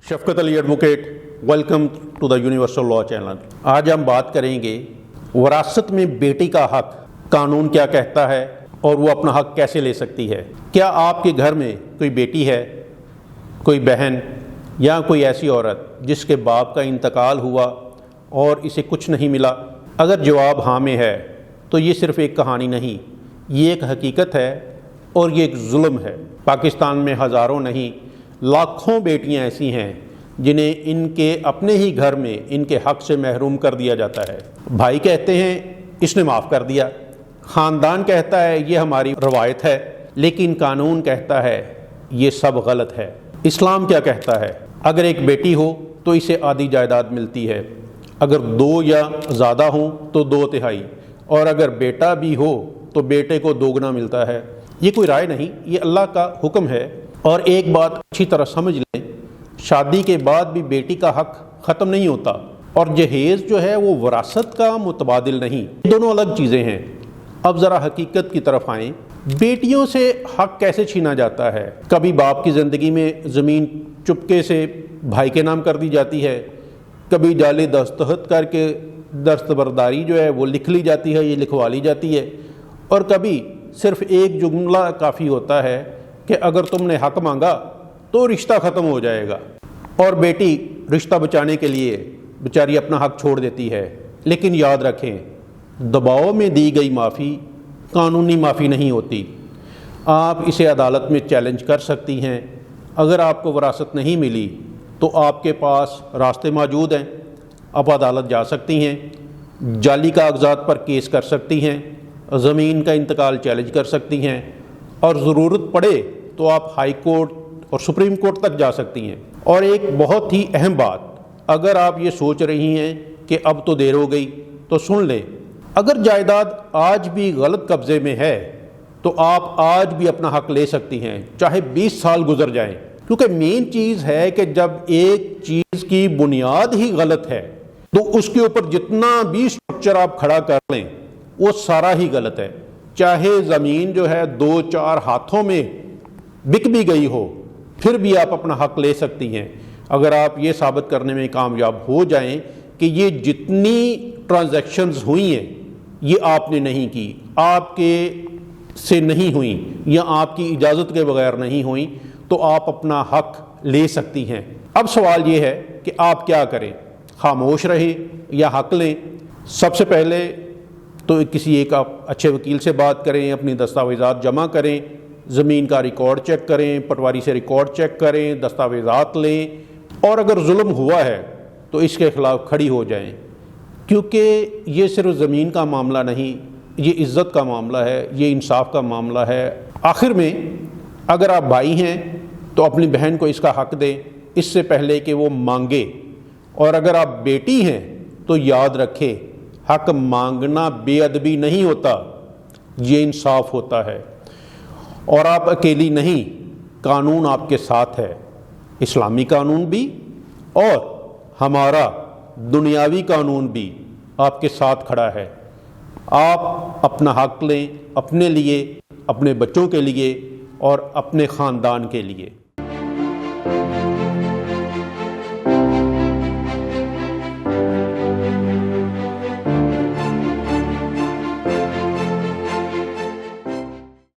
Shafqat Ali advocate, welcome to the universal law channel. आज हम बात करेंगे वरासत में बेटी का हक कानून क्या कहता है और वो अपना हक कैसे ले सकती है। क्या आपके घर में कोई बेटी है, कोई बहन या कोई ऐसी औरत जिसके बाप का इंतकाल हुआ और इसे कुछ नहीं मिला? अगर जवाब हाँ में है तो ये सिर्फ़ एक कहानी नहीं, ये एक हकीकत है और ये एक जुल्म है। पाकिस्तान में हज़ारों नहीं लाखों बेटियां ऐसी हैं जिन्हें इनके अपने ही घर में इनके हक से महरूम कर दिया जाता है। भाई कहते हैं इसने माफ़ कर दिया, ख़ानदान कहता है ये हमारी रवायत है, लेकिन कानून कहता है ये सब गलत है। इस्लाम क्या कहता है? अगर एक बेटी हो तो इसे आधी जायदाद मिलती है, अगर दो या ज़्यादा हों तो 2/3, और अगर बेटा भी हो तो बेटे को दोगुना मिलता है। ये कोई राय नहीं, ये अल्लाह का हुक्म है। और एक बात अच्छी तरह समझ लें, शादी के बाद भी बेटी का हक ख़त्म नहीं होता और जहेज़ जो है वो वरासत का मुतबादिल नहीं, दोनों अलग चीज़ें हैं। अब ज़रा हकीकत की तरफ आएँ। बेटियों से हक कैसे छीना जाता है? कभी बाप की ज़िंदगी में ज़मीन चुपके से भाई के नाम कर दी जाती है, कभी जाली दस्तखत करके दस्तबरदारी जो है वो लिख ली जाती है, ये लिखवा ली जाती है, और कभी सिर्फ़ एक जुमला काफ़ी होता है कि अगर तुमने हक मांगा तो रिश्ता ख़त्म हो जाएगा, और बेटी रिश्ता बचाने के लिए बेचारी अपना हक छोड़ देती है। लेकिन याद रखें, दबाव में दी गई माफ़ी कानूनी माफ़ी नहीं होती। आप इसे अदालत में चैलेंज कर सकती हैं। अगर आपको वरासत नहीं मिली तो आपके पास रास्ते मौजूद हैं, आप अदालत जा सकती हैं, जाली कागजात पर केस कर सकती हैं, ज़मीन का इंतकाल चैलेंज कर सकती हैं, और ज़रूरत पड़े तो आप हाई कोर्ट और सुप्रीम कोर्ट तक जा सकती हैं। और एक बहुत ही अहम बात, अगर आप ये सोच रही हैं कि अब तो देर हो गई, तो सुन लें, अगर जायदाद आज भी गलत कब्ज़े में है तो आप आज भी अपना हक ले सकती हैं, चाहे 20 साल गुजर जाएं। क्योंकि मेन चीज़ है कि जब एक चीज़ की बुनियाद ही गलत है तो उसके ऊपर जितना भी स्ट्रक्चर आप खड़ा कर लें वो सारा ही गलत है। चाहे ज़मीन जो है 2-4 हाथों में बिक भी गई हो, फिर भी आप अपना हक ले सकती हैं अगर आप ये साबित करने में कामयाब हो जाएं कि ये जितनी ट्रांजैक्शंस हुई हैं ये आपने नहीं की, आपके से नहीं हुई या आपकी इजाज़त के बगैर नहीं हुई, तो आप अपना हक ले सकती हैं। अब सवाल ये है कि आप क्या करें, खामोश रहे या हक लें? सबसे पहले तो किसी एक आप अच्छे वकील से बात करें, अपनी दस्तावेज़ात जमा करें, ज़मीन का रिकॉर्ड चेक करें, पटवारी से रिकॉर्ड चेक करें, दस्तावेज़ात लें, और अगर जुल्म हुआ है तो इसके ख़िलाफ़ खड़ी हो जाएं। क्योंकि ये सिर्फ ज़मीन का मामला नहीं, ये इज़्ज़त का मामला है, ये इंसाफ का मामला है। आखिर में अगर आप भाई हैं तो अपनी बहन को इसका हक दें इससे पहले कि वो मांगे, और अगर आप बेटी हैं तो याद रखें, हक मांगना बेअदबी नहीं होता, ये इंसाफ होता है। और आप अकेली नहीं, कानून आपके साथ है, इस्लामी कानून भी और हमारा दुनियावी कानून भी आपके साथ खड़ा है। आप अपना हक लें, अपने लिए, अपने बच्चों के लिए और अपने ख़ानदान के लिए।